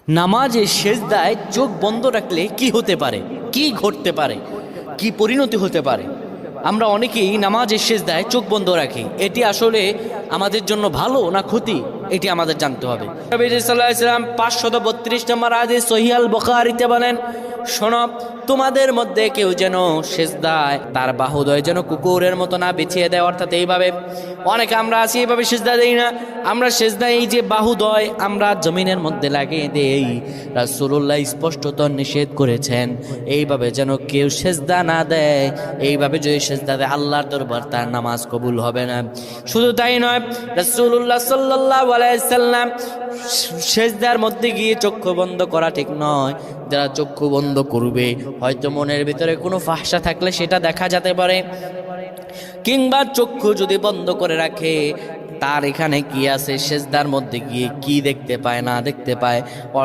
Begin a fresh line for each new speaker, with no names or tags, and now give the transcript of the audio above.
নামাজে সেজদায় চোখ বন্ধ রাখলে কি হতে পারে, কি ঘটতে পারে, কি পরিণতি হতে পারে? আমরা অনেকেই নামাজের সেজদায় চোখ বন্ধ রাখি। এটি আসলে আমাদের জন্য ভালো না ক্ষতি, এটি আমাদের জানতে হবে। নবী সাল্লাল্লাহু আলাইহি ওয়াসাল্লাম 532 নম্বর হাদিস সহিহ আল বুখারীতে বলেন, শোনো, তোমাদের মধ্যে কেউ যেন সেজদায় তার বাহুদয় যেন কুকুরের মতো না বিছিয়ে দেয়। অর্থাৎ এইভাবে অনেকে আমরা আছি, এইভাবে সেজদা দেই না। আমরা সেজদা এই যে বাহুদয় আমরা জমিনের মধ্যে লাগিয়ে দেই, রাসূলুল্লাহ স্পষ্টত নিষেধ করেছেন এইভাবে যেন কেউ সেজদা না দেয়। এইভাবে যদি সেজদা দেয় আল্লাহর দরবার তার নামাজ কবুল হবে না। শুধু তাই নয়, রাসূলুল্লাহ সাল্লাল্লাহু আলাইহি সাল্লাম সেজদার মধ্যে গিয়ে চক্ষু বন্ধ করা ঠিক নয়। যারা চক্ষু বন্ধ করবে হয়তো মনের ভিতরে কোনো ফাহশা থাকলে সেটা দেখা যেতে পারে, কিংবা চক্ষু যদি বন্ধ করে রাখে তার এখানে কি আছে, সেজদার মধ্যে গিয়ে কি দেখতে পায় না দেখতে পায়।